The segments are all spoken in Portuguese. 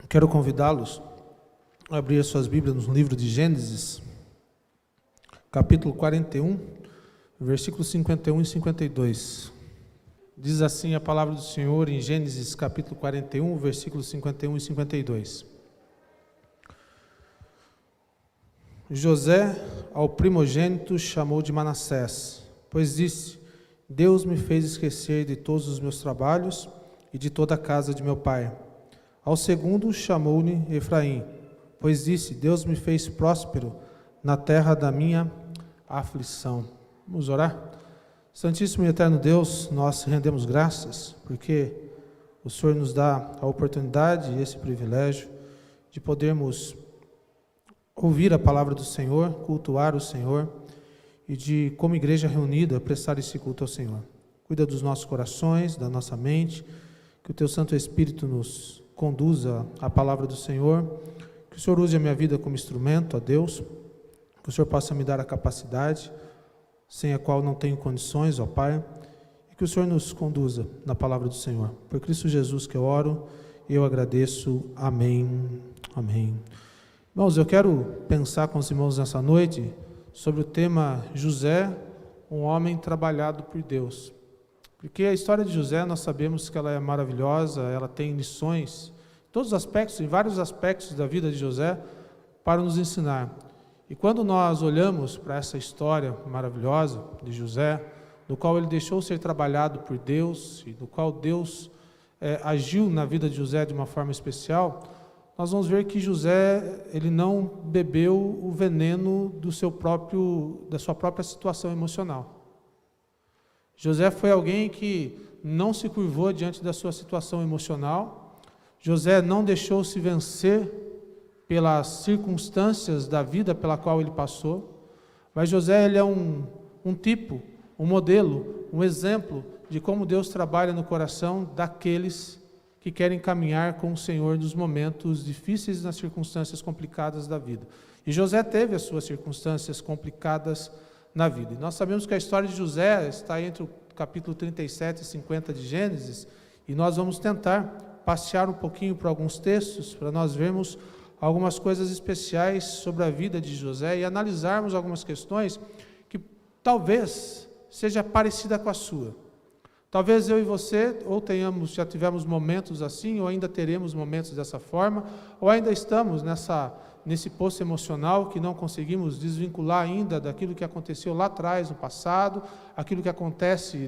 Quero convidá-los a abrir as suas Bíblias no livro de Gênesis, capítulo 41, versículos 51 e 52. Diz assim a palavra do Senhor em Gênesis capítulo 41, versículos 51 e 52. José ao primogênito chamou de Manassés, pois disse: Deus me fez esquecer de todos os meus trabalhos e de toda a casa de meu pai. Ao segundo chamou-lhe Efraim, pois disse: Deus me fez próspero na terra da minha aflição. Vamos orar? Santíssimo e eterno Deus, nós rendemos graças, porque o Senhor nos dá a oportunidade e esse privilégio de podermos ouvir a palavra do Senhor, cultuar o Senhor e de, como igreja reunida, prestar esse culto ao Senhor. Cuida dos nossos corações, da nossa mente, que o Teu Santo Espírito nos conduza à palavra do Senhor, que o Senhor use a minha vida como instrumento a Deus, que o Senhor possa me dar a capacidade, sem a qual não tenho condições, ó Pai, e que o Senhor nos conduza na palavra do Senhor. Por Cristo Jesus que eu oro, eu agradeço. Amém. Amém. Irmãos, eu quero pensar com os irmãos nessa noite sobre o tema José, um homem trabalhado por Deus. Porque a história de José, nós sabemos que ela é maravilhosa, ela tem lições, em todos os aspectos, em vários aspectos da vida de José, para nos ensinar. E quando nós olhamos para essa história maravilhosa de José, no qual ele deixou ser trabalhado por Deus, e no qual Deus agiu na vida de José de uma forma especial, nós vamos ver que José, ele não bebeu o veneno da sua própria situação emocional. José foi alguém que não se curvou diante da sua situação emocional. José não deixou-se vencer pelas circunstâncias da vida pela qual ele passou. Mas José, ele é um tipo, um modelo, um exemplo de como Deus trabalha no coração daqueles que querem caminhar com o Senhor nos momentos difíceis, nas circunstâncias complicadas da vida. E José teve as suas circunstâncias complicadas na vida. E nós sabemos que a história de José está entre o capítulo 37 e 50 de Gênesis, e nós vamos tentar passear um pouquinho por alguns textos, para nós vermos algumas coisas especiais sobre a vida de José e analisarmos algumas questões que talvez seja parecida com a sua. Talvez eu e você já tivemos momentos assim, ou ainda teremos momentos dessa forma, ou ainda estamos nesse poço emocional que não conseguimos desvincular ainda daquilo que aconteceu lá atrás, no passado, aquilo que aconteceu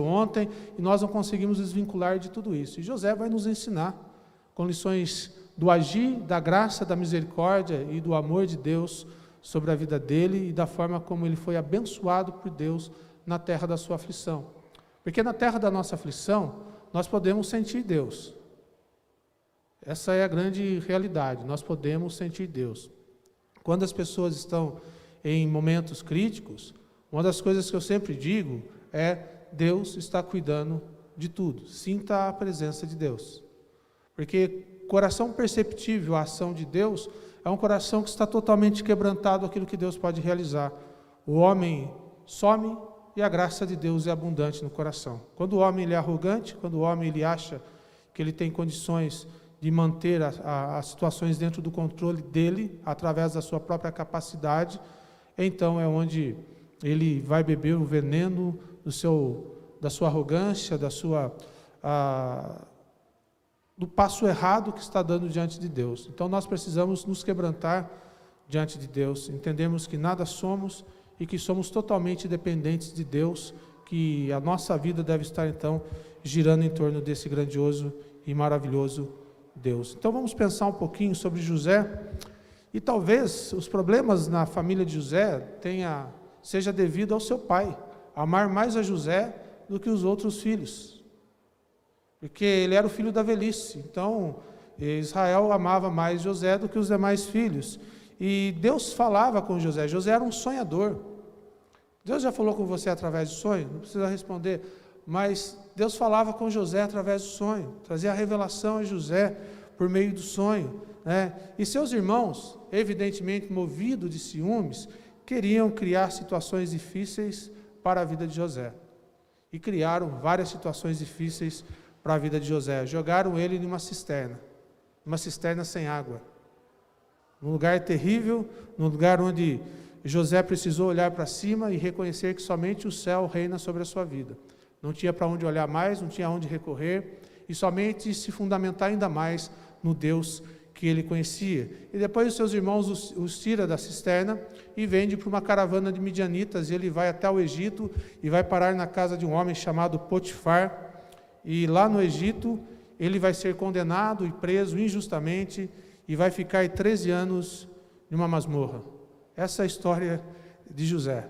ontem, e nós não conseguimos desvincular de tudo isso. E José vai nos ensinar com lições do agir, da graça, da misericórdia e do amor de Deus sobre a vida dele e da forma como ele foi abençoado por Deus na terra da sua aflição. Porque na terra da nossa aflição, nós podemos sentir Deus. Essa é a grande realidade, nós podemos sentir Deus. Quando as pessoas estão em momentos críticos, uma das coisas que eu sempre digo é: Deus está cuidando de tudo. Sinta a presença de Deus. Porque coração perceptível à ação de Deus é um coração que está totalmente quebrantado àquilo que Deus pode realizar. O homem some e a graça de Deus é abundante no coração. Quando o homem ele é arrogante, quando o homem ele acha que ele tem condições de manter as situações dentro do controle dele, através da sua própria capacidade, então é onde ele vai beber o veneno da sua arrogância, do passo errado que está dando diante de Deus. Então nós precisamos nos quebrantar diante de Deus, entendemos que nada somos e que somos totalmente dependentes de Deus, que a nossa vida deve estar então girando em torno desse grandioso e maravilhoso Deus. Então vamos pensar um pouquinho sobre José, e talvez os problemas na família de José seja devido ao seu pai, amar mais a José do que os outros filhos. Porque ele era o filho da velhice, então Israel amava mais José do que os demais filhos. E Deus falava com José. José era um sonhador. Deus já falou com você através do sonho? Não precisa responder. Mas Deus falava com José através do sonho. Trazia a revelação a José por meio do sonho, né? E seus irmãos, evidentemente movidos de ciúmes, queriam criar situações difíceis para a vida de José. E criaram várias situações difíceis para a vida de José. Jogaram ele em uma cisterna. numa cisterna sem água. Num lugar terrível, num lugar onde José precisou olhar para cima e reconhecer que somente o céu reina sobre a sua vida. Não tinha para onde olhar mais, não tinha onde recorrer, e somente se fundamentar ainda mais no Deus que ele conhecia. E depois os seus irmãos os tira da cisterna e vende para uma caravana de midianitas, e ele vai até o Egito e vai parar na casa de um homem chamado Potifar, e lá no Egito ele vai ser condenado e preso injustamente, e vai ficar 13 anos numa masmorra. Essa é a história de José.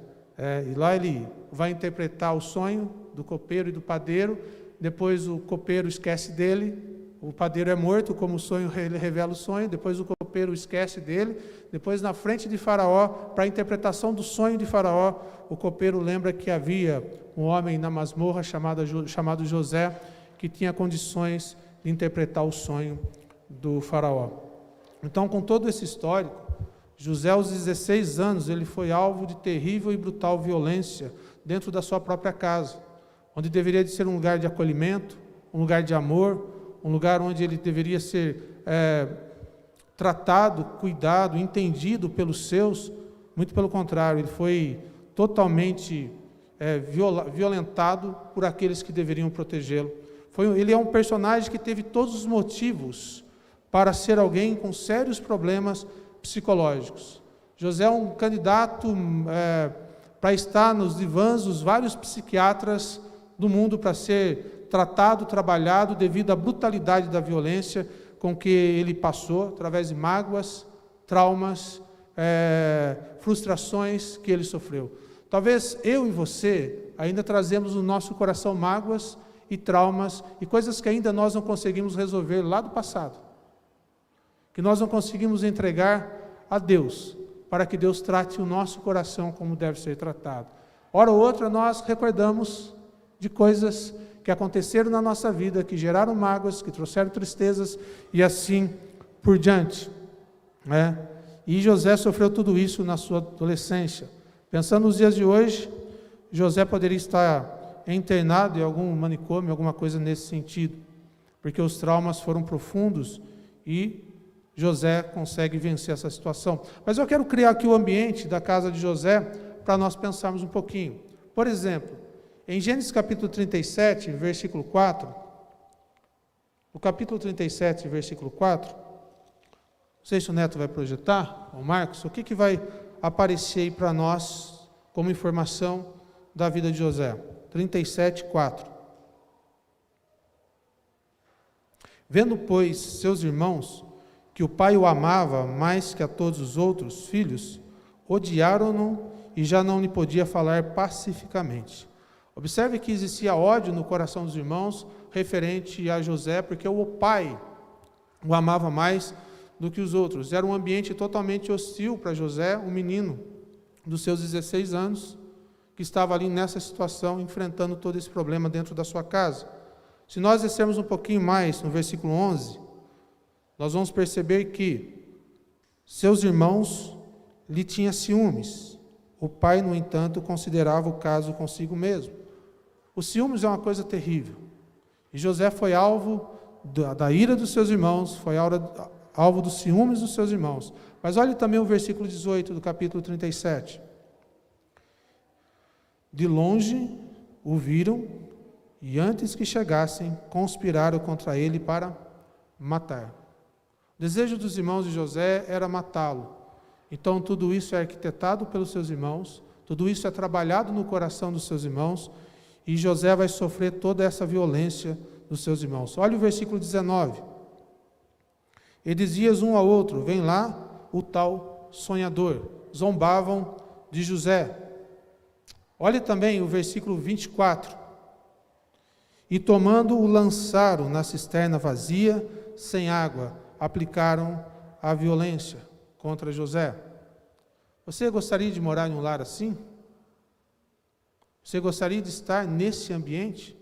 E lá ele vai interpretar o sonho do copeiro e do padeiro, depois o copeiro esquece dele, o padeiro é morto, como o sonho, ele revela o sonho, depois o copeiro esquece dele, depois na frente de Faraó, para a interpretação do sonho de Faraó, o copeiro lembra que havia um homem na masmorra chamado José, que tinha condições de interpretar o sonho do Faraó. Então, com todo esse histórico, José, aos 16 anos, ele foi alvo de terrível e brutal violência dentro da sua própria casa, onde deveria de ser um lugar de acolhimento, um lugar de amor, um lugar onde ele deveria ser tratado, cuidado, entendido pelos seus. Muito pelo contrário, ele foi totalmente violentado por aqueles que deveriam protegê-lo. Ele é um personagem que teve todos os motivos para ser alguém com sérios problemas psicológicos. José é um candidato para estar nos divãs dos vários psiquiatras do mundo, para ser tratado, trabalhado, devido à brutalidade da violência com que ele passou, através de mágoas, traumas, frustrações que ele sofreu. Talvez eu e você ainda trazemos no nosso coração mágoas e traumas e coisas que ainda nós não conseguimos resolver lá do passado, que nós não conseguimos entregar a Deus, para que Deus trate o nosso coração como deve ser tratado. Hora ou outra nós recordamos de coisas que aconteceram na nossa vida, que geraram mágoas, que trouxeram tristezas e assim por diante. E José sofreu tudo isso na sua adolescência. Pensando nos dias de hoje, José poderia estar internado em algum manicômio, alguma coisa nesse sentido, porque os traumas foram profundos e José consegue vencer essa situação. Mas eu quero criar aqui o ambiente da casa de José para nós pensarmos um pouquinho. Por exemplo, em Gênesis capítulo 37, versículo 4, o capítulo 37, versículo 4, não sei se o Neto vai projetar, ou Marcos, o que vai aparecer aí para nós como informação da vida de José? 37, 4. Vendo, pois, seus irmãos, que o pai o amava mais que a todos os outros filhos, odiaram-no e já não lhe podia falar pacificamente. Observe que existia ódio no coração dos irmãos referente a José, porque o pai o amava mais do que os outros. Era um ambiente totalmente hostil para José, um menino dos seus 16 anos, que estava ali nessa situação, enfrentando todo esse problema dentro da sua casa. Se nós descermos um pouquinho mais, no versículo 11, nós vamos perceber que seus irmãos lhe tinham ciúmes. O pai, no entanto, considerava o caso consigo mesmo. O ciúmes é uma coisa terrível. E José foi alvo da ira dos seus irmãos, foi alvo dos ciúmes dos seus irmãos. Mas olhe também o versículo 18 do capítulo 37. De longe o viram, e antes que chegassem, conspiraram contra ele para matar. O desejo dos irmãos de José era matá-lo. Então tudo isso é arquitetado pelos seus irmãos, tudo isso é trabalhado no coração dos seus irmãos, e José vai sofrer toda essa violência dos seus irmãos. Olha o versículo 19. E dizias um ao outro, vem lá o tal sonhador. Zombavam de José. Olhe também o versículo 24. E tomando-o lançaram na cisterna vazia, sem água, aplicaram a violência contra José. Você gostaria de morar em um lar assim? Você gostaria de estar nesse ambiente?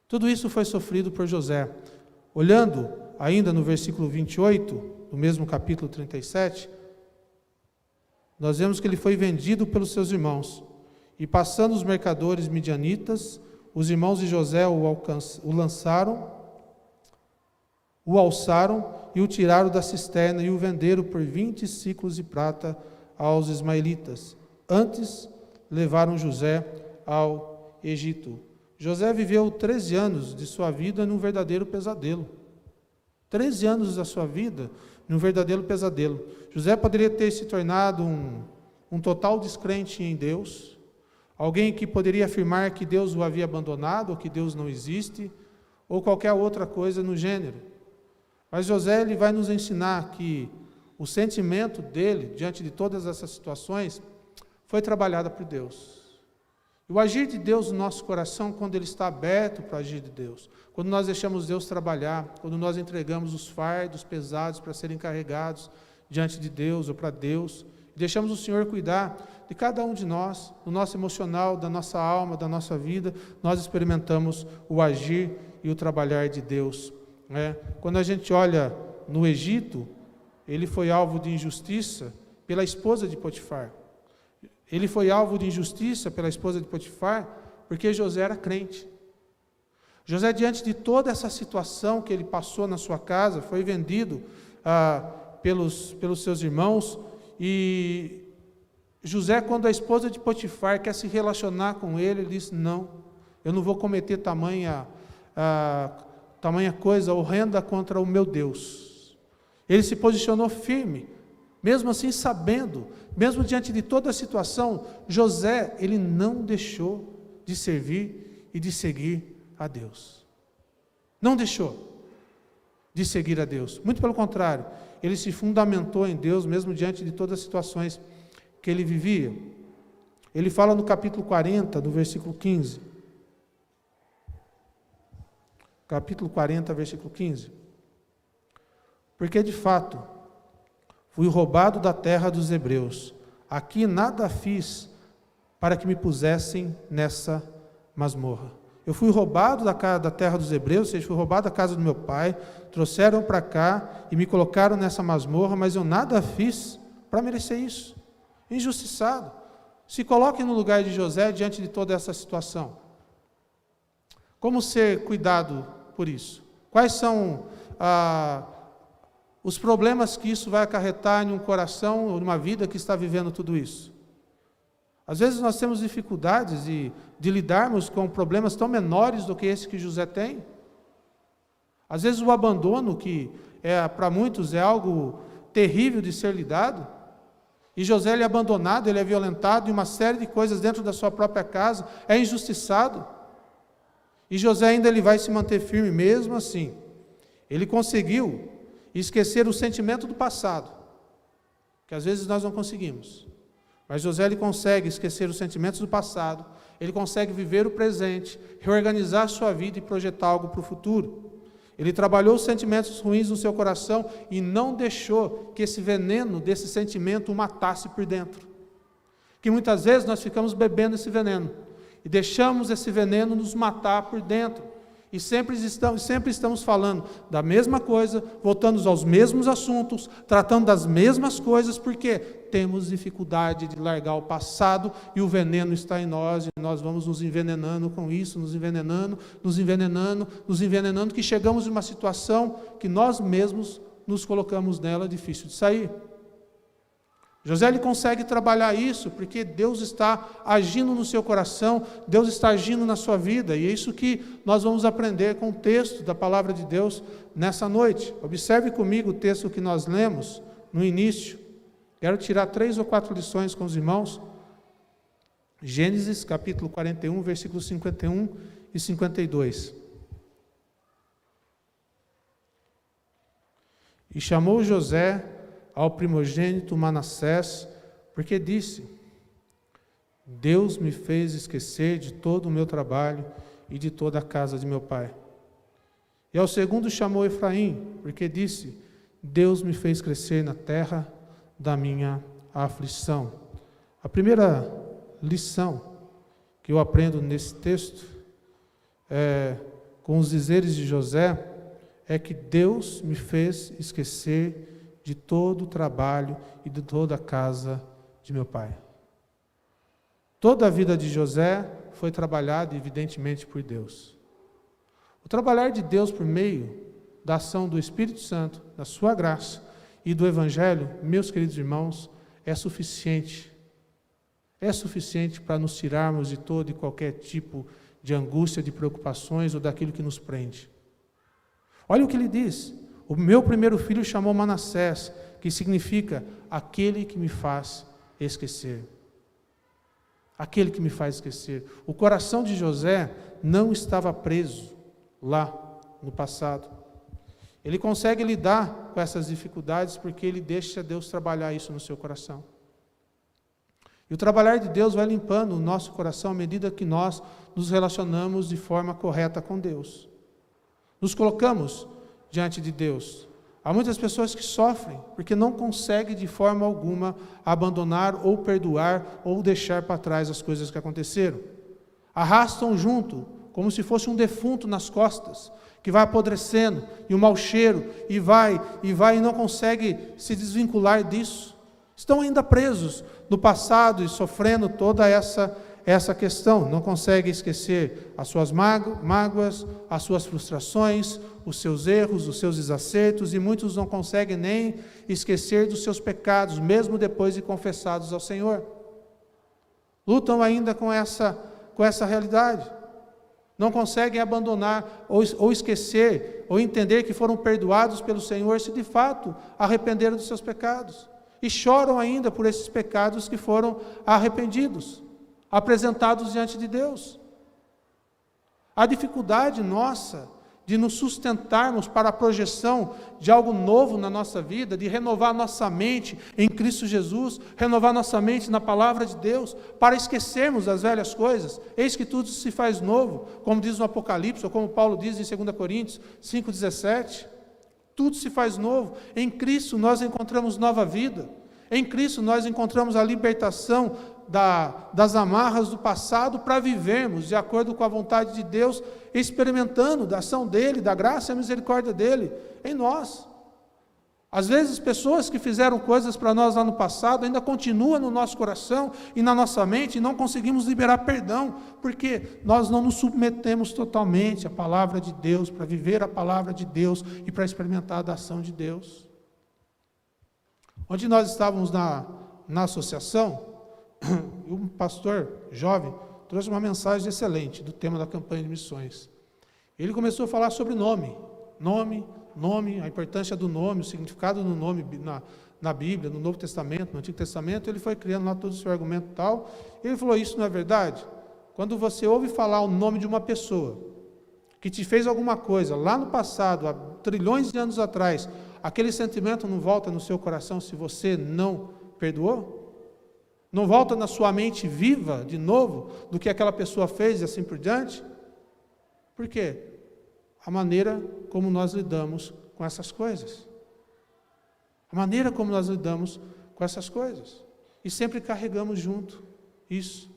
Tudo isso foi sofrido por José. Olhando ainda no versículo 28, do mesmo capítulo 37, nós vemos que ele foi vendido pelos seus irmãos. E passando os mercadores midianitas, os irmãos de José o lançaram, o alçaram e o tiraram da cisterna e o venderam por 20 siclos de prata aos ismaelitas. Antes levaram José ao Egito. José viveu 13 anos de sua vida num verdadeiro pesadelo. 13 anos da sua vida num verdadeiro pesadelo. José poderia ter se tornado um total descrente em Deus, alguém que poderia afirmar que Deus o havia abandonado, ou que Deus não existe, ou qualquer outra coisa no gênero. Mas José, ele vai nos ensinar que o sentimento dele, diante de todas essas situações, foi trabalhado por Deus. E o agir de Deus no nosso coração, quando ele está aberto para o agir de Deus, quando nós deixamos Deus trabalhar, quando nós entregamos os fardos pesados para serem carregados diante de Deus ou para Deus, deixamos o Senhor cuidar de cada um de nós, do nosso emocional, da nossa alma, da nossa vida, nós experimentamos o agir e o trabalhar de Deus. Quando a gente olha no Egito, ele foi alvo de injustiça pela esposa de Potifar. Ele foi alvo de injustiça pela esposa de Potifar porque José era crente. José, diante de toda essa situação que ele passou na sua casa, foi vendido pelos seus irmãos. E José, quando a esposa de Potifar quer se relacionar com ele diz: não, eu não vou cometer tamanha coisa horrenda contra o meu Deus. Ele se posicionou firme, mesmo assim sabendo, mesmo diante de toda a situação, José, ele não deixou de servir e de seguir a Deus. Não deixou de seguir a Deus. Muito pelo contrário, ele se fundamentou em Deus, mesmo diante de todas as situações que ele vivia. Ele fala no capítulo 40, do versículo 15. Capítulo 40, versículo 15. Porque de fato, fui roubado da terra dos hebreus. Aqui nada fiz para que me pusessem nessa masmorra. Eu fui roubado da terra dos hebreus, ou seja, fui roubado da casa do meu pai, trouxeram para cá e me colocaram nessa masmorra, mas eu nada fiz para merecer isso. Injustiçado. Se coloquem no lugar de José diante de toda essa situação. Como ser cuidado por isso? Quais são os problemas que isso vai acarretar em um coração ou numa vida que está vivendo tudo isso? Às vezes nós temos dificuldades de lidarmos com problemas tão menores do que esse que José tem. Às vezes o abandono, que para muitos é algo terrível de ser lidado, e José ele é abandonado, ele é violentado, e uma série de coisas dentro da sua própria casa, é injustiçado. E José ainda ele vai se manter firme mesmo assim. Ele conseguiu esquecer o sentimento do passado, que às vezes nós não conseguimos. Mas José ele consegue esquecer os sentimentos do passado, ele consegue viver o presente, reorganizar a sua vida e projetar algo para o futuro. Ele trabalhou os sentimentos ruins no seu coração e não deixou que esse veneno desse sentimento o matasse por dentro. Que muitas vezes nós ficamos bebendo esse veneno e deixamos esse veneno nos matar por dentro. E sempre estamos falando da mesma coisa, voltando aos mesmos assuntos, tratando das mesmas coisas, porque temos dificuldade de largar o passado e o veneno está em nós, e nós vamos nos envenenando com isso, nos envenenando, que chegamos em uma situação que nós mesmos nos colocamos nela, difícil de sair. José ele consegue trabalhar isso porque Deus está agindo no seu coração, Deus está agindo na sua vida, e é isso que nós vamos aprender com o texto da palavra de Deus nessa noite. Observe comigo o texto que nós lemos no início. Quero tirar 3 ou 4 lições com os irmãos. Gênesis capítulo 41, versículos 51 e 52. E chamou José ao primogênito Manassés, porque disse: Deus me fez esquecer de todo o meu trabalho e de toda a casa de meu pai. E ao segundo chamou Efraim, porque disse: Deus me fez crescer na terra da minha aflição. A primeira lição que eu aprendo nesse texto, com os dizeres de José, é que Deus me fez esquecer de todo o trabalho e de toda a casa de meu pai. Toda a vida de José foi trabalhada, evidentemente, por Deus. O trabalhar de Deus por meio da ação do Espírito Santo, da sua graça e do Evangelho, meus queridos irmãos, é suficiente. É suficiente para nos tirarmos de todo e qualquer tipo de angústia, de preocupações ou daquilo que nos prende. Olha o que ele diz: o meu primeiro filho chamou Manassés, que significa aquele que me faz esquecer. Aquele que me faz esquecer. O coração de José não estava preso lá no passado. Ele consegue lidar com essas dificuldades porque ele deixa Deus trabalhar isso no seu coração. E o trabalhar de Deus vai limpando o nosso coração à medida que nós nos relacionamos de forma correta com Deus. Nos colocamos diante de Deus. Há muitas pessoas que sofrem porque não conseguem de forma alguma abandonar ou perdoar ou deixar para trás as coisas que aconteceram. Arrastam junto, como se fosse um defunto nas costas, que vai apodrecendo, e o mau cheiro, e vai, e não consegue se desvincular disso. Estão ainda presos no passado e sofrendo toda essa questão. Não conseguem esquecer as suas mágoas, as suas frustrações, os seus erros, os seus desacertos, e muitos não conseguem nem esquecer dos seus pecados, mesmo depois de confessados ao Senhor. Lutam ainda com essa realidade. Não conseguem abandonar ou esquecer ou entender que foram perdoados pelo Senhor se de fato arrependeram dos seus pecados. E choram ainda por esses pecados que foram arrependidos, apresentados diante de Deus. A dificuldade nossa de nos sustentarmos para a projeção de algo novo na nossa vida, de renovar nossa mente em Cristo Jesus, renovar nossa mente na palavra de Deus, para esquecermos as velhas coisas. Eis que tudo se faz novo, como diz no Apocalipse, ou como Paulo diz em 2 Coríntios 5,17. Tudo se faz novo. Em Cristo nós encontramos nova vida. Em Cristo nós encontramos a libertação das amarras do passado para vivermos de acordo com a vontade de Deus, experimentando da ação dEle, da graça e a misericórdia dEle em nós. Às vezes pessoas que fizeram coisas para nós lá no passado ainda continuam no nosso coração e na nossa mente e não conseguimos liberar perdão, porque nós não nos submetemos totalmente à palavra de Deus, para viver a palavra de Deus e para experimentar a ação de Deus. Onde nós estávamos na associação, um pastor jovem trouxe uma mensagem excelente do tema da campanha de missões. Ele começou a falar sobre nome, a importância do nome, o significado do nome na Bíblia, no Novo Testamento, no Antigo Testamento. Ele foi criando lá todo o seu argumento e tal. Ele falou: isso não é verdade? Quando você ouve falar o nome de uma pessoa que te fez alguma coisa lá no passado, há trilhões de anos atrás, aquele sentimento não volta no seu coração se você não perdoou? Não volta na sua mente viva, de novo, do que aquela pessoa fez e assim por diante? Por quê? A maneira como nós lidamos com essas coisas. A maneira como nós lidamos com essas coisas. E sempre carregamos junto isso.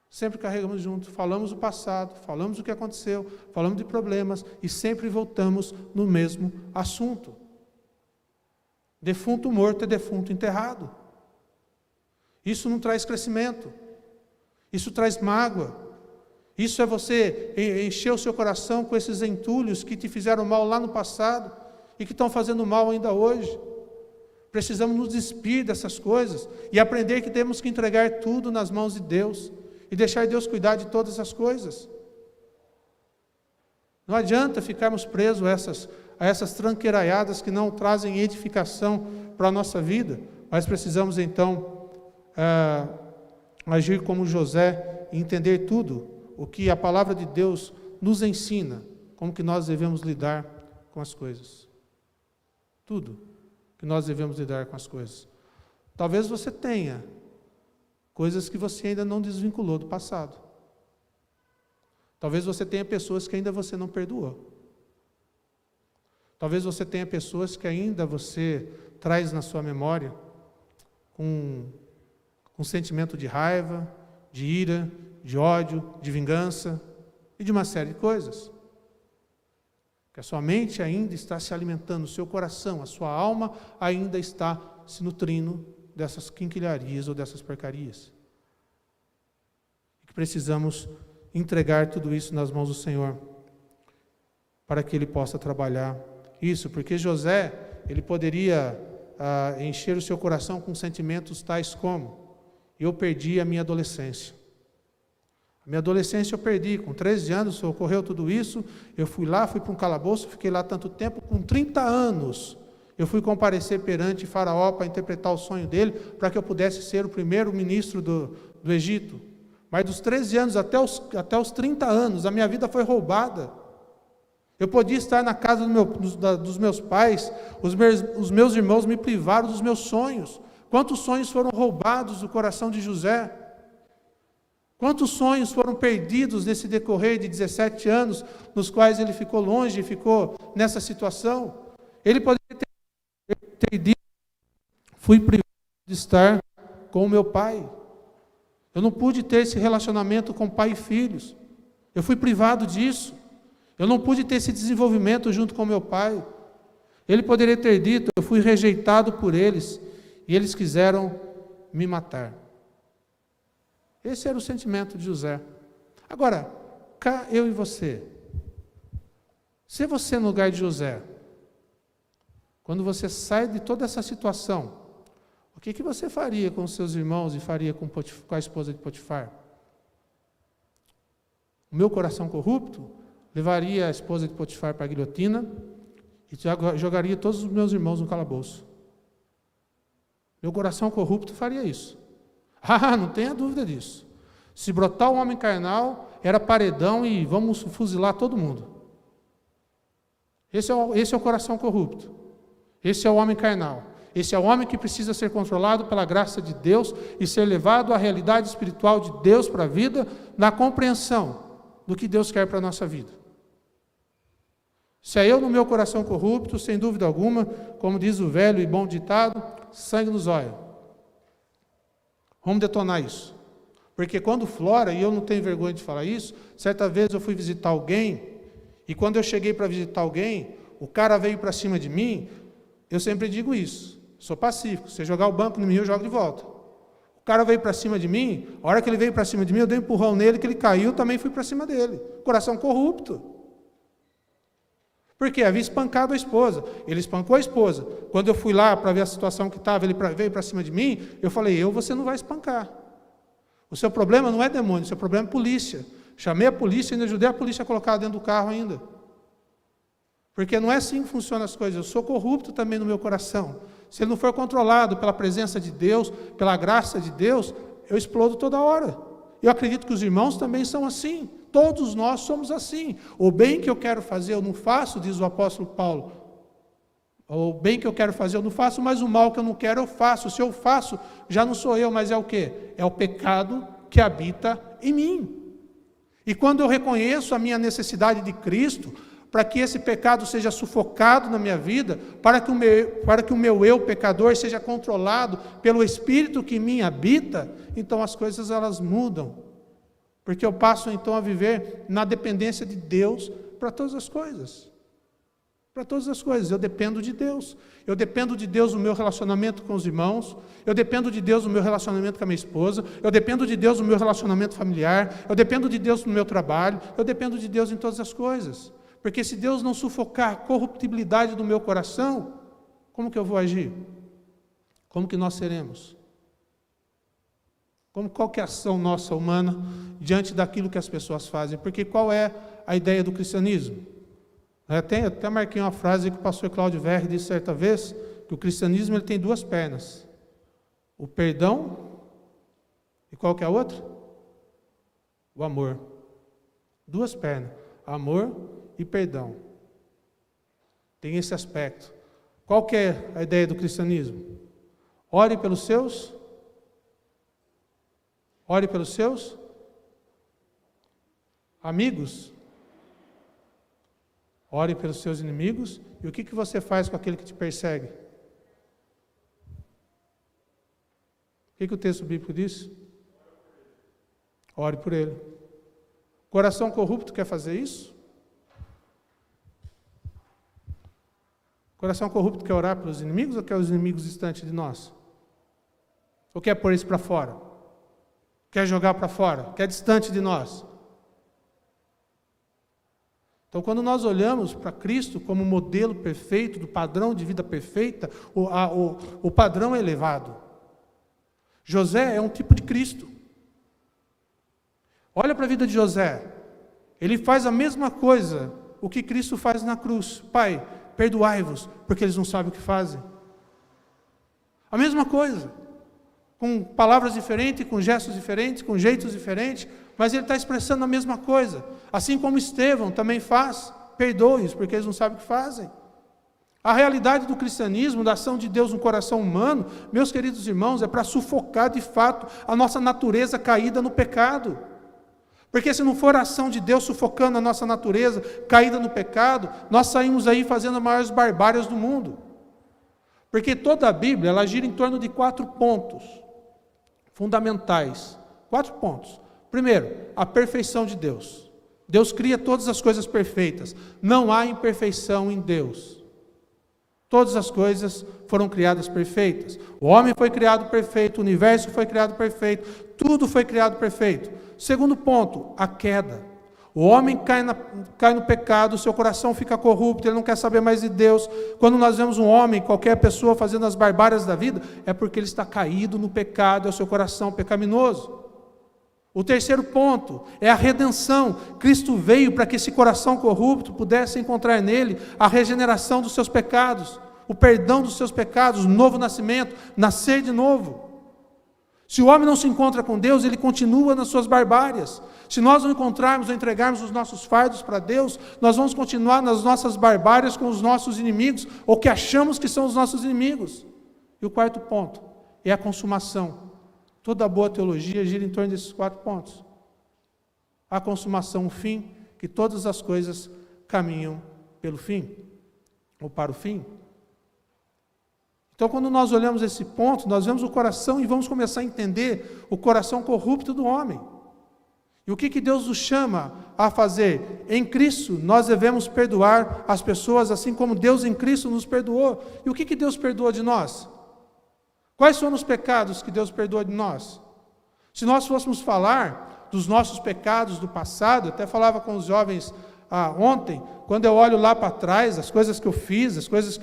Sempre carregamos junto. Falamos do passado, falamos do que aconteceu, falamos de problemas e sempre voltamos no mesmo assunto. Defunto morto é defunto enterrado. Isso não traz crescimento. Isso traz mágoa. Isso é você encher o seu coração com esses entulhos que te fizeram mal lá no passado e que estão fazendo mal ainda hoje. Precisamos nos despir dessas coisas e aprender que temos que entregar tudo nas mãos de Deus e deixar Deus cuidar de todas as coisas. Não adianta ficarmos presos a essas tranqueiraiadas que não trazem edificação para a nossa vida, mas precisamos então agir como José e entender tudo o que a palavra de Deus nos ensina, como que nós devemos lidar com as coisas. Tudo que nós devemos lidar com as coisas. Talvez você tenha coisas que você ainda não desvinculou do passado. Talvez você tenha pessoas que ainda você não perdoou. Talvez você tenha pessoas que ainda você traz na sua memória com sentimento de raiva, de ira, de ódio, de vingança e de uma série de coisas. Que a sua mente ainda está se alimentando, o seu coração, a sua alma ainda está se nutrindo dessas quinquilharias ou dessas porcarias. E que precisamos entregar tudo isso nas mãos do Senhor. para que ele possa trabalhar isso, porque José, ele poderia encher o seu coração com sentimentos tais como: eu perdi a minha adolescência. A minha adolescência eu perdi, com 13 anos ocorreu tudo isso, eu fui para um calabouço, fiquei lá tanto tempo, com 30 anos, eu fui comparecer perante Faraó para interpretar o sonho dele, para que eu pudesse ser o primeiro ministro do Egito. Mas dos 13 anos até os 30 anos, a minha vida foi roubada. Eu podia estar na casa dos meus pais, os meus irmãos me privaram dos meus sonhos. Quantos sonhos foram roubados do coração de José? Quantos sonhos foram perdidos nesse decorrer de 17 anos, nos quais ele ficou longe, ficou nessa situação? Ele poderia ter dito: fui privado de estar com o meu pai. Eu não pude ter esse relacionamento com pai e filhos. Eu fui privado disso. Eu não pude ter esse desenvolvimento junto com meu pai. Ele poderia ter dito: eu fui rejeitado por eles e eles quiseram me matar. Esse era o sentimento de José. Agora, cá eu e você. Se você no lugar de José, quando você sai de toda essa situação, o que você faria com os seus irmãos e faria com a esposa de Potifar? O meu coração corrupto levaria a esposa de Potifar para a guilhotina e jogaria todos os meus irmãos no calabouço. Meu coração corrupto faria isso. Não tenha dúvida disso. Se brotar o homem carnal, era paredão e vamos fuzilar todo mundo. Esse é o coração corrupto. Esse é o homem carnal. Esse é o homem que precisa ser controlado pela graça de Deus e ser levado à realidade espiritual de Deus para a vida, na compreensão do que Deus quer para a nossa vida. Se é eu no meu coração corrupto, sem dúvida alguma, como diz o velho e bom ditado, sangue nos olhos. Vamos detonar isso. Porque quando flora, e eu não tenho vergonha de falar isso, certa vez eu fui visitar alguém, e quando eu cheguei para visitar alguém, o cara veio para cima de mim. Eu sempre digo isso, sou pacífico, se jogar o banco em mim, eu jogo de volta. O cara veio para cima de mim, a hora que ele veio para cima de mim, eu dei um empurrão nele, que ele caiu, também fui para cima dele. Coração corrupto. Porque havia espancado a esposa, ele espancou a esposa. Quando eu fui lá para ver a situação que estava, ele veio para cima de mim, eu falei: você não vai espancar. O seu problema não é demônio, o seu problema é polícia. Chamei a polícia e ainda ajudei a polícia a colocar dentro do carro ainda. Porque não é assim que funcionam as coisas. Eu sou corrupto também no meu coração. Se ele não for controlado pela presença de Deus, pela graça de Deus, eu explodo toda hora. Eu acredito que os irmãos também são assim. Todos nós somos assim. O bem que eu quero fazer, eu não faço, diz o apóstolo Paulo. O bem que eu quero fazer, eu não faço, mas o mal que eu não quero, eu faço. Se eu faço, já não sou eu, mas é o quê? É o pecado que habita em mim. E quando eu reconheço a minha necessidade de Cristo, para que esse pecado seja sufocado na minha vida, para que o meu eu pecador seja controlado pelo Espírito que em mim habita, então as coisas elas mudam. Porque eu passo então a viver na dependência de Deus para todas as coisas. Para todas as coisas, eu dependo de Deus. Eu dependo de Deus no meu relacionamento com os irmãos, eu dependo de Deus no meu relacionamento com a minha esposa, eu dependo de Deus no meu relacionamento familiar, eu dependo de Deus no meu trabalho, eu dependo de Deus em todas as coisas. Porque se Deus não sufocar a corruptibilidade do meu coração, como que eu vou agir? Como que nós seremos? Qual que é a ação nossa humana diante daquilo que as pessoas fazem? Porque qual é a ideia do cristianismo? Até marquei uma frase que o pastor Cláudio Verri disse certa vez, que o cristianismo ele tem duas pernas. O perdão e qual que é a outra? O amor. Duas pernas. Amor e perdão. Tem esse aspecto. Qual que é a ideia do cristianismo? Ore pelos seus amigos. Ore pelos seus inimigos. E o que você faz com aquele que te persegue? O que o texto bíblico diz? Ore por ele. Coração corrupto quer fazer isso? Coração corrupto quer orar pelos inimigos ou quer os inimigos distantes de nós? Ou quer pôr isso para fora? Quer jogar para fora? Quer distante de nós? Então, quando nós olhamos para Cristo como modelo perfeito, do padrão de vida perfeita, o padrão é elevado. José é um tipo de Cristo. Olha para a vida de José. Ele faz a mesma coisa, o que Cristo faz na cruz. Pai, perdoai-vos, porque eles não sabem o que fazem. A mesma coisa. Com palavras diferentes, com gestos diferentes, com jeitos diferentes, mas ele está expressando a mesma coisa. Assim como Estevão também faz, perdoe-os, porque eles não sabem o que fazem. A realidade do cristianismo, da ação de Deus no coração humano, meus queridos irmãos, é para sufocar de fato a nossa natureza caída no pecado. Porque se não for a ação de Deus sufocando a nossa natureza caída no pecado, nós saímos aí fazendo as maiores barbáries do mundo. Porque toda a Bíblia, ela gira em torno de 4 pontos fundamentais. 4 pontos. Primeiro, a perfeição de Deus. Deus cria todas as coisas perfeitas. Não há imperfeição em Deus. Todas as coisas foram criadas perfeitas. O homem foi criado perfeito, o universo foi criado perfeito, tudo foi criado perfeito. Segundo ponto, a queda. O homem cai no pecado, seu coração fica corrupto, ele não quer saber mais de Deus. Quando nós vemos um homem, qualquer pessoa fazendo as barbárias da vida, é porque ele está caído no pecado, é o seu coração pecaminoso. O terceiro ponto é a redenção. Cristo veio para que esse coração corrupto pudesse encontrar nele a regeneração dos seus pecados, o perdão dos seus pecados, o novo nascimento, nascer de novo. Se o homem não se encontra com Deus, ele continua nas suas barbárias. Se nós não encontrarmos ou entregarmos os nossos fardos para Deus, nós vamos continuar nas nossas barbárias com os nossos inimigos, ou que achamos que são os nossos inimigos. E o quarto ponto é a consumação. Toda boa teologia gira em torno desses 4 pontos. A consumação, o fim, que todas as coisas caminham pelo fim, ou para o fim. Então, quando nós olhamos esse ponto, nós vemos o coração e vamos começar a entender o coração corrupto do homem. E o que Deus nos chama a fazer? Em Cristo, nós devemos perdoar as pessoas assim como Deus em Cristo nos perdoou. E o que Deus perdoou de nós? Quais foram os pecados que Deus perdoou de nós? Se nós fôssemos falar dos nossos pecados do passado, até falava com os jovens ontem, quando eu olho lá para trás, as coisas que eu fiz, as coisas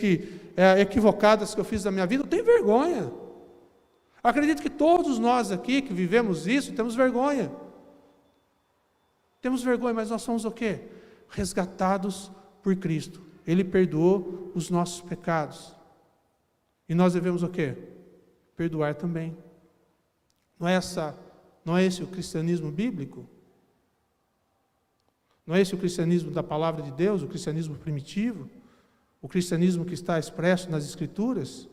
equivocadas que eu fiz na minha vida, eu tenho vergonha. Acredito que todos nós aqui que vivemos isso, temos vergonha. Temos vergonha, mas nós somos o quê? Resgatados por Cristo. Ele perdoou os nossos pecados. E nós devemos o quê? Perdoar também. Não é esse o cristianismo bíblico? Não é esse o cristianismo da palavra de Deus, o cristianismo primitivo? O cristianismo que está expresso nas Escrituras?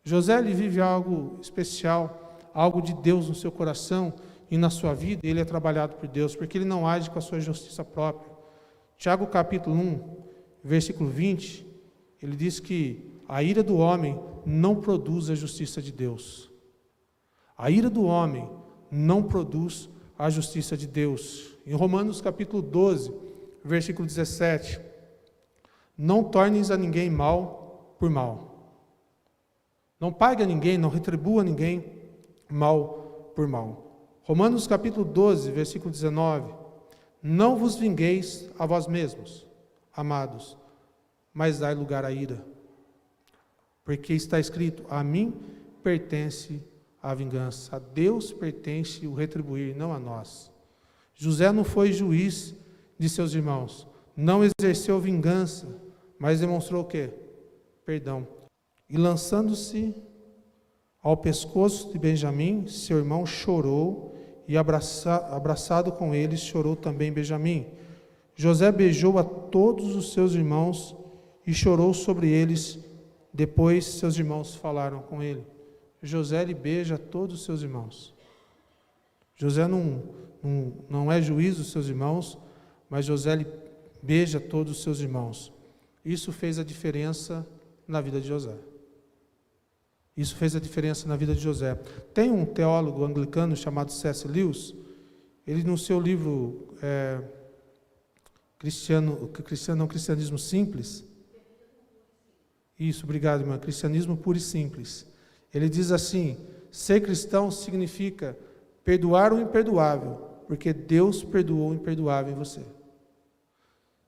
José, ele vive algo especial, algo de Deus no seu coração e na sua vida, ele é trabalhado por Deus, porque ele não age com a sua justiça própria. Tiago capítulo 1, versículo 20, ele diz que a ira do homem não produz a justiça de Deus. A ira do homem não produz a justiça de Deus. Em Romanos capítulo 12, versículo 17, não tornes a ninguém mal por mal. Não pague a ninguém, não retribua a ninguém mal por mal. Romanos capítulo 12, versículo 19, não vos vingueis a vós mesmos, amados, mas dai lugar à ira. Porque está escrito, a mim pertence a vingança, a Deus pertence o retribuir, não a nós. José não foi juiz de seus irmãos, não exerceu vingança, mas demonstrou o quê? Perdão. E lançando-se ao pescoço de Benjamim, seu irmão chorou, e abraçado com ele, chorou também Benjamim. José beijou a todos os seus irmãos e chorou sobre eles. Depois seus irmãos falaram com ele. José, ele beija todos os seus irmãos. José não é juiz dos seus irmãos, mas José, ele beija todos os seus irmãos. Isso fez a diferença na vida de José. Isso fez a diferença na vida de José. Tem um teólogo anglicano chamado C.S. Lewis, ele no seu livro Cristianismo Simples, isso, obrigado, irmã, Cristianismo Puro e Simples, ele diz assim, ser cristão significa perdoar o imperdoável, porque Deus perdoou o imperdoável em você.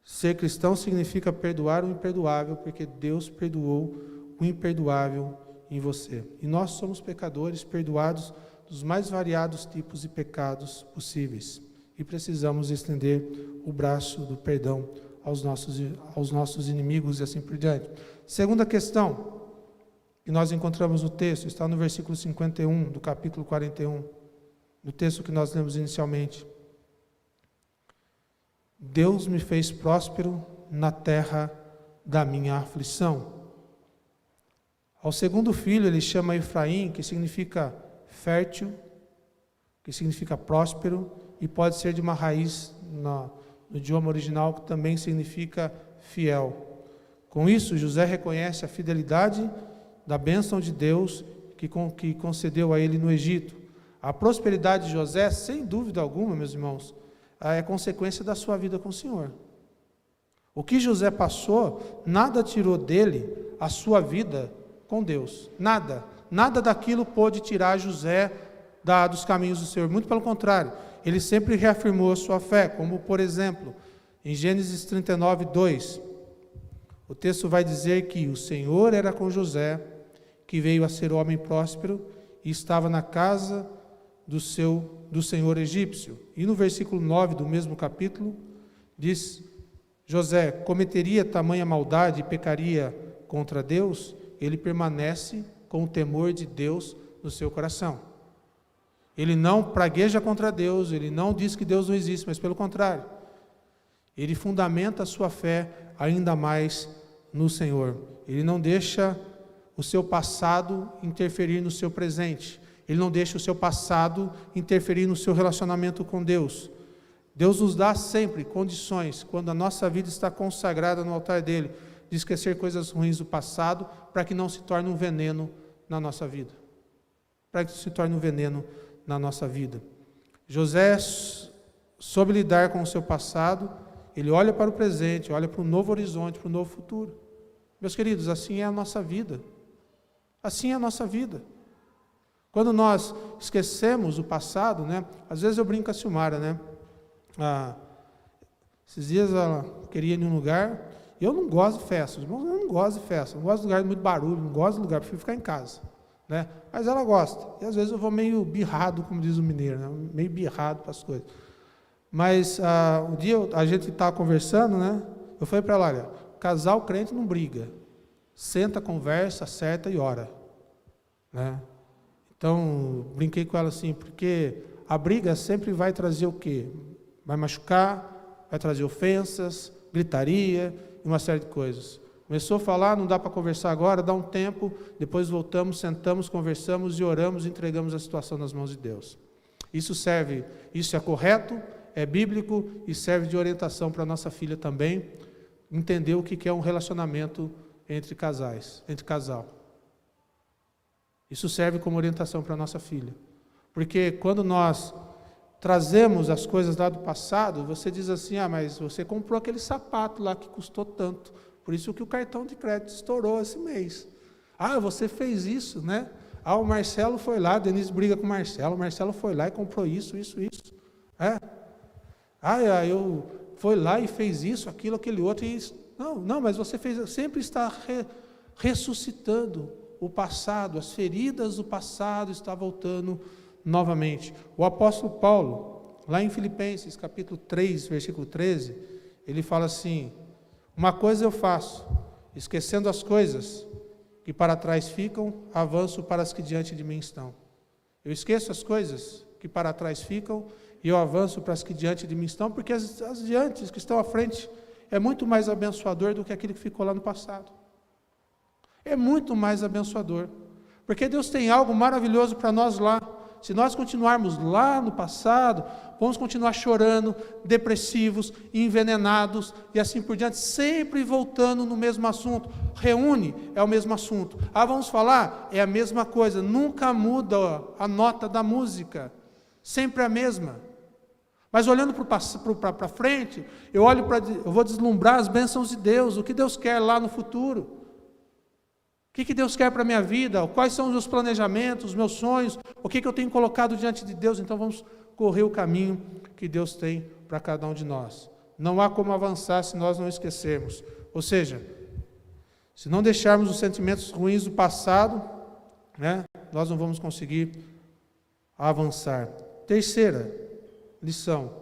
Ser cristão significa perdoar o imperdoável, porque Deus perdoou o imperdoável em você. E nós somos pecadores perdoados dos mais variados tipos de pecados possíveis. E precisamos estender o braço do perdão aos nossos inimigos e assim por diante. Segunda questão que nós encontramos no texto, está no versículo 51 do capítulo 41, do texto que nós lemos inicialmente. Deus me fez próspero na terra da minha aflição. Ao segundo filho ele chama Efraim, que significa fértil, que significa próspero, e pode ser de uma raiz no idioma original que também significa fiel. Com isso, José reconhece a fidelidade da bênção de Deus que concedeu a ele no Egito. A prosperidade de José, sem dúvida alguma, meus irmãos, é consequência da sua vida com o Senhor. O que José passou, nada tirou dele a sua vida com Deus. Nada daquilo pôde tirar José dos caminhos do Senhor. Muito pelo contrário, ele sempre reafirmou a sua fé, como por exemplo, em Gênesis 39, 2, o texto vai dizer que o Senhor era com José, que veio a ser homem próspero e estava na casa do senhor egípcio. E no versículo 9 do mesmo capítulo, diz: José cometeria tamanha maldade e pecaria contra Deus? Ele permanece com o temor de Deus no seu coração. Ele não pragueja contra Deus, ele não diz que Deus não existe, mas pelo contrário, ele fundamenta a sua fé ainda mais no Senhor. Ele não deixa o seu passado interferir no seu presente. Ele não deixa o seu passado interferir no seu relacionamento com Deus. Deus nos dá sempre condições, quando a nossa vida está consagrada no altar dele, de esquecer coisas ruins do passado, para que não se torne um veneno na nossa vida. Para que se torne um veneno na nossa vida. José soube lidar com o seu passado, ele olha para o presente, olha para o novo horizonte, para o novo futuro. Meus queridos, assim é a nossa vida. Assim é a nossa vida. Quando nós esquecemos o passado, né? Às vezes eu brinco com a Silmara, né? Esses dias ela queria ir em um lugar, e eu não gosto de festa, eu não gosto de festa, não gosto de lugar de muito barulho, não gosto de lugar, prefiro ficar em casa, né? Mas ela gosta, e às vezes eu vou meio birrado, como diz o mineiro, né? Meio birrado para as coisas. Mas um dia a gente estava conversando, né? Eu falei para ela: olha, casal crente não briga, senta, conversa, acerta e ora, né? Então, brinquei com ela assim, porque a briga sempre vai trazer o quê? Vai machucar, vai trazer ofensas, gritaria e uma série de coisas. Começou a falar, não dá para conversar agora, dá um tempo, depois voltamos, sentamos, conversamos e oramos e entregamos a situação nas mãos de Deus. Isso é correto, é bíblico e serve de orientação para a nossa filha também, entender o que é um relacionamento entre casal. Isso serve como orientação para a nossa filha. Porque quando nós trazemos as coisas lá do passado, você diz assim: mas você comprou aquele sapato lá que custou tanto, por isso que o cartão de crédito estourou esse mês. Você fez isso, né? O Marcelo foi lá, a Denise briga com o Marcelo foi lá e comprou isso. Eu foi lá e fez isso, aquilo, aquele outro, e isso. Não, mas você sempre está ressuscitando o passado, as feridas do passado estão voltando novamente. O apóstolo Paulo, lá em Filipenses, capítulo 3, versículo 13, ele fala assim: uma coisa eu faço, esquecendo as coisas que para trás ficam, avanço para as que diante de mim estão. Eu esqueço as coisas que para trás ficam e eu avanço para as que diante de mim estão, porque as diante, que estão à frente, é muito mais abençoador do que aquilo que ficou lá no passado. É muito mais abençoador, porque Deus tem algo maravilhoso para nós lá. Se nós continuarmos lá no passado, vamos continuar chorando, depressivos, envenenados e assim por diante, sempre voltando no mesmo assunto. Reúne, é o mesmo assunto. Vamos falar? É a mesma coisa, nunca muda a nota da música, sempre a mesma. Mas olhando para frente, eu vou deslumbrar as bênçãos de Deus, o que Deus quer lá no futuro. O que Deus quer para a minha vida? Quais são os meus planejamentos, os meus sonhos? O que eu tenho colocado diante de Deus? Então vamos correr o caminho que Deus tem para cada um de nós. Não há como avançar se nós não esquecermos. Ou seja, se não deixarmos os sentimentos ruins do passado, né, nós não vamos conseguir avançar. Terceira lição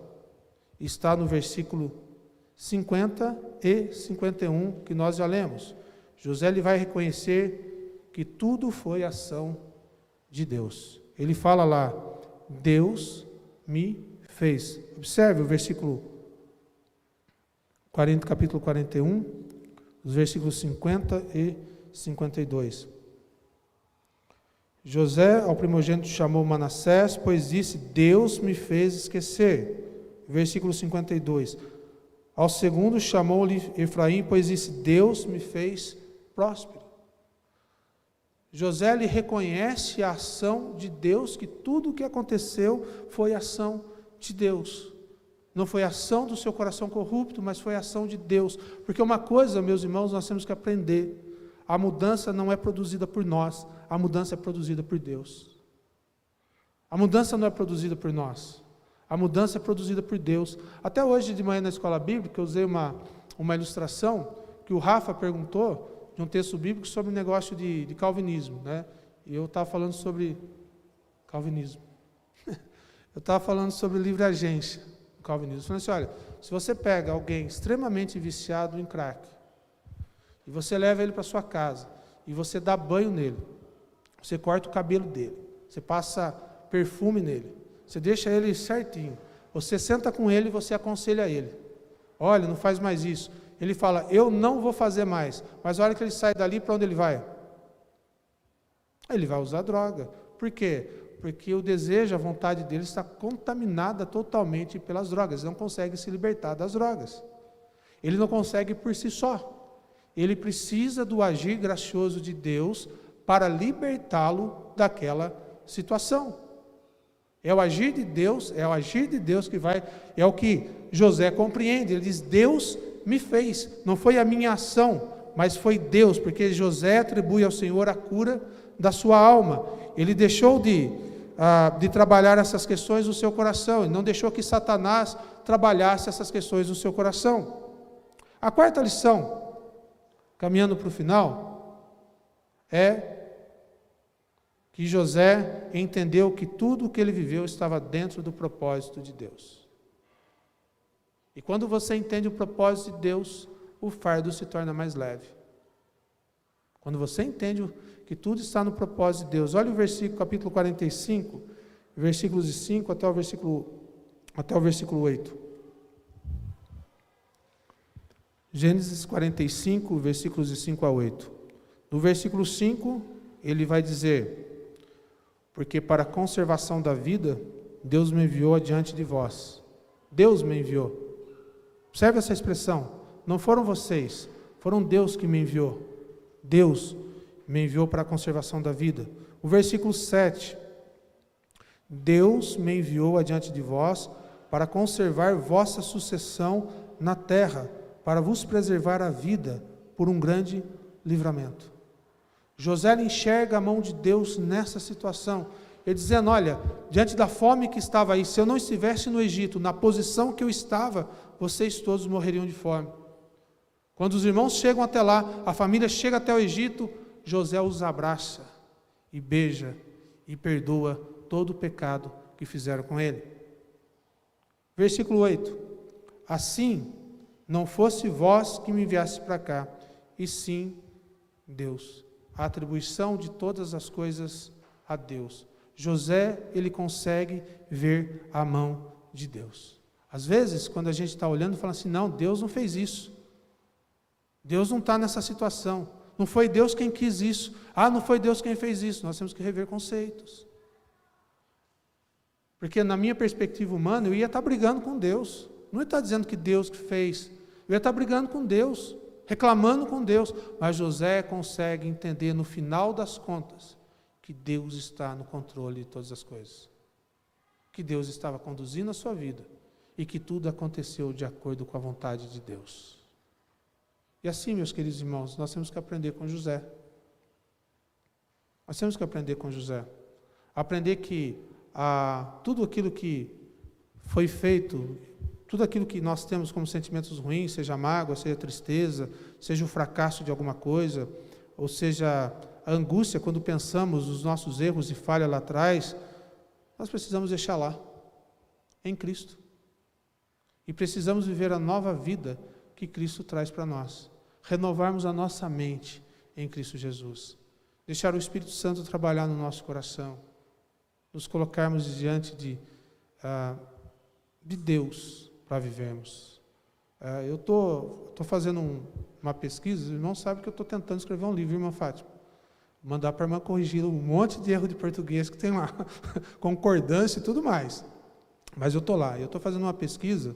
está no versículo 50 e 51, que nós já lemos. José ele vai reconhecer que tudo foi ação de Deus. Ele fala lá, Deus me fez. Observe o versículo 40, capítulo 41, os versículos 50 e 52. José, ao primogênito, chamou Manassés, pois disse, Deus me fez esquecer. Versículo 52. Ao segundo, chamou-lhe Efraim, pois disse, Deus me fez próspero. José lhe reconhece a ação de Deus, que tudo o que aconteceu foi ação de Deus. Não foi ação do seu coração corrupto, mas foi ação de Deus. Porque uma coisa, meus irmãos, nós temos que aprender. A mudança não é produzida por nós, a mudança é produzida por Deus. A mudança não é produzida por nós, a mudança é produzida por Deus. Até hoje de manhã na escola bíblica, eu usei uma ilustração que o Rafa perguntou, de um texto bíblico sobre o negócio de calvinismo, né? E eu estava falando sobre calvinismo. Eu estava falando sobre livre agência do calvinismo. Eu falei assim, olha, se você pega alguém extremamente viciado em crack, e você leva ele para sua casa, e você dá banho nele, você corta o cabelo dele, você passa perfume nele, você deixa ele certinho, você senta com ele e você aconselha ele. Olha, não faz mais isso. Ele fala, eu não vou fazer mais. Mas a hora que ele sai dali, para onde ele vai? Ele vai usar droga. Por quê? Porque o desejo, a vontade dele está contaminada totalmente pelas drogas. Ele não consegue se libertar das drogas. Ele não consegue por si só. Ele precisa do agir gracioso de Deus para libertá-lo daquela situação. É o agir de Deus que vai, é o que José compreende. Ele diz, Deus me fez, não foi a minha ação, mas foi Deus, porque José atribui ao Senhor a cura da sua alma. Ele deixou de trabalhar essas questões no seu coração, e não deixou que Satanás trabalhasse essas questões no seu coração. A quarta lição, caminhando para o final, é que José entendeu que tudo o que ele viveu estava dentro do propósito de Deus. E quando você entende o propósito de Deus, o fardo se torna mais leve. Quando você entende que tudo está no propósito de Deus, olha o versículo, capítulo 45, versículos de 5 até o versículo 8. Gênesis 45, versículos de 5 a 8. No versículo 5, ele vai dizer, porque para a conservação da vida, Deus me enviou adiante de vós. Deus me enviou. Observe essa expressão, não foram vocês, foram Deus que me enviou. Deus me enviou para a conservação da vida. O versículo 7, Deus me enviou adiante de vós para conservar vossa sucessão na terra, para vos preservar a vida por um grande livramento. José enxerga a mão de Deus nessa situação, ele dizendo, olha, diante da fome que estava aí, se eu não estivesse no Egito, na posição que eu estava, vocês todos morreriam de fome. Quando os irmãos chegam até lá, a família chega até o Egito, José os abraça e beija e perdoa todo o pecado que fizeram com ele. Versículo 8. Assim, não fosse vós que me enviasse para cá, e sim Deus. A atribuição de todas as coisas a Deus. José, ele consegue ver a mão de Deus. Às vezes, quando a gente está olhando, fala assim, não, Deus não fez isso. Deus não está nessa situação. Não foi Deus quem quis isso. Ah, não foi Deus quem fez isso. Nós temos que rever conceitos. Porque na minha perspectiva humana, eu ia estar brigando com Deus. Não ia estar dizendo que Deus que fez. Eu ia estar brigando com Deus, reclamando com Deus. Mas José consegue entender no final das contas que Deus está no controle de todas as coisas. Que Deus estava conduzindo a sua vida. E que tudo aconteceu de acordo com a vontade de Deus. E assim, meus queridos irmãos, nós temos que aprender com José. Nós temos que aprender com José. Aprender que tudo aquilo que foi feito, tudo aquilo que nós temos como sentimentos ruins, seja mágoa, seja tristeza, seja o fracasso de alguma coisa, ou seja, a angústia quando pensamos nos nossos erros e falha lá atrás, nós precisamos deixar lá, em Cristo. E precisamos viver a nova vida que Cristo traz para nós. Renovarmos a nossa mente em Cristo Jesus. Deixar o Espírito Santo trabalhar no nosso coração. Nos colocarmos diante de Deus para vivermos. Eu estou fazendo uma pesquisa, os irmãos sabem que eu estou tentando escrever um livro, irmã Fátima. Mandar para a irmã corrigir um monte de erro de português que tem lá, concordância e tudo mais. Mas eu estou lá, eu estou fazendo uma pesquisa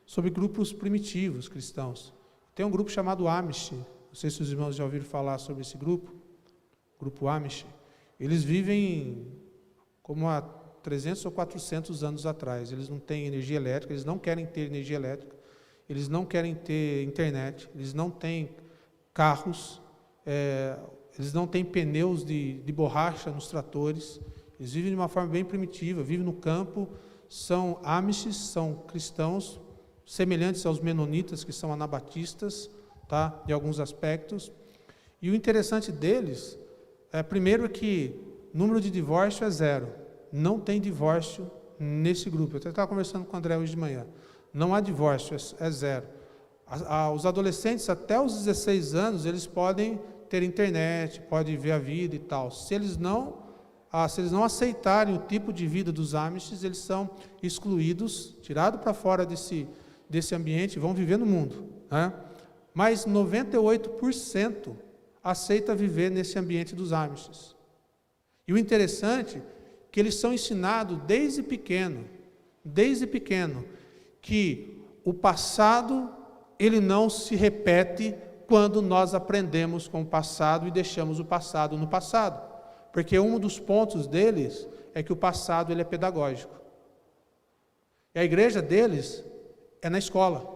sobre grupos primitivos cristãos. Tem um grupo chamado Amish, não sei se os irmãos já ouviram falar sobre esse grupo Amish. Eles vivem como há 300 ou 400 anos atrás. Eles não têm energia elétrica, eles não querem ter energia elétrica, eles não querem ter internet, eles não têm carros, eles não têm pneus de borracha nos tratores, eles vivem de uma forma bem primitiva, vivem no campo, são Amishes, são cristãos, semelhantes aos menonitas, que são anabatistas, tá? Em alguns aspectos. E o interessante deles, primeiro é que o número de divórcio é 0. Não tem divórcio nesse grupo. Eu até estava conversando com o André hoje de manhã. Não há divórcio, é 0. Os adolescentes, até os 16 anos, eles podem ter internet, podem ver a vida e tal. Se eles não aceitarem o tipo de vida dos Amishes, eles são excluídos, tirados para fora desse ambiente, vão viver no mundo, né? Mas 98% aceita viver nesse ambiente dos Amishes. E o interessante é que eles são ensinados desde pequeno, que o passado, ele não se repete quando nós aprendemos com o passado e deixamos o passado no passado. Porque um dos pontos deles é que o passado ele é pedagógico. E a igreja deles é na escola.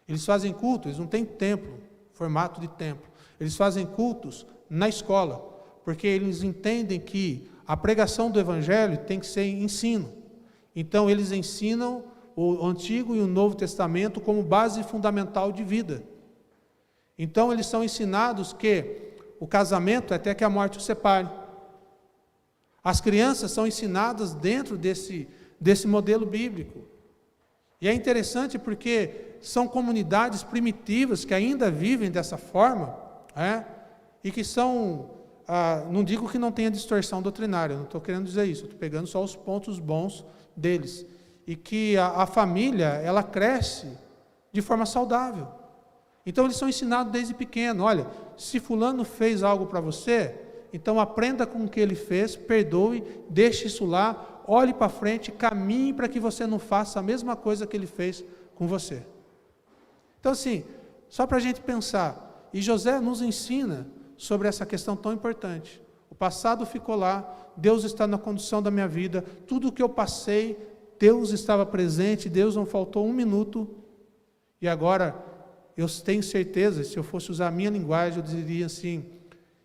Eles fazem culto, eles não têm templo, formato de templo. Eles fazem cultos na escola, porque eles entendem que a pregação do Evangelho tem que ser ensino. Então, eles ensinam o Antigo e o Novo Testamento como base fundamental de vida. Então, eles são ensinados que o casamento é até que a morte os separe. As crianças são ensinadas dentro desse modelo bíblico. E é interessante porque são comunidades primitivas que ainda vivem dessa forma, e que são, não digo que não tenha distorção doutrinária, não estou querendo dizer isso, estou pegando só os pontos bons deles. E que a família, ela cresce de forma saudável. Então eles são ensinados desde pequeno, olha, se fulano fez algo para você, então aprenda com o que ele fez, perdoe, deixe isso lá, olhe para frente, caminhe para que você não faça a mesma coisa que ele fez com você. Então assim, só para a gente pensar, e José nos ensina sobre essa questão tão importante. O passado ficou lá, Deus está na condução da minha vida, tudo o que eu passei, Deus estava presente, Deus não faltou um minuto, e agora eu tenho certeza, se eu fosse usar a minha linguagem, eu diria assim,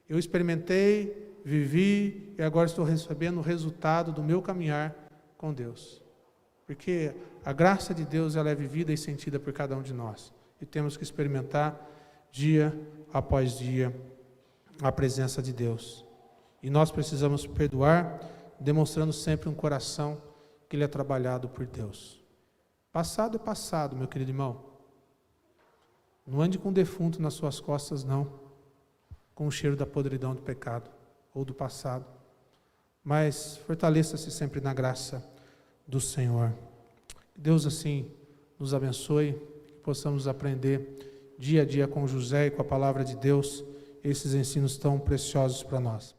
eu experimentei, vivi, e agora estou recebendo o resultado do meu caminhar com Deus. Porque a graça de Deus, ela é vivida e sentida por cada um de nós. E temos que experimentar, dia após dia, a presença de Deus. E nós precisamos perdoar, demonstrando sempre um coração que ele é trabalhado por Deus. Passado é passado, meu querido irmão. Não ande com defunto nas suas costas, não, com o cheiro da podridão do pecado ou do passado. Mas fortaleça-se sempre na graça do Senhor. Que Deus assim nos abençoe, que possamos aprender dia a dia com José e com a palavra de Deus, esses ensinos tão preciosos para nós.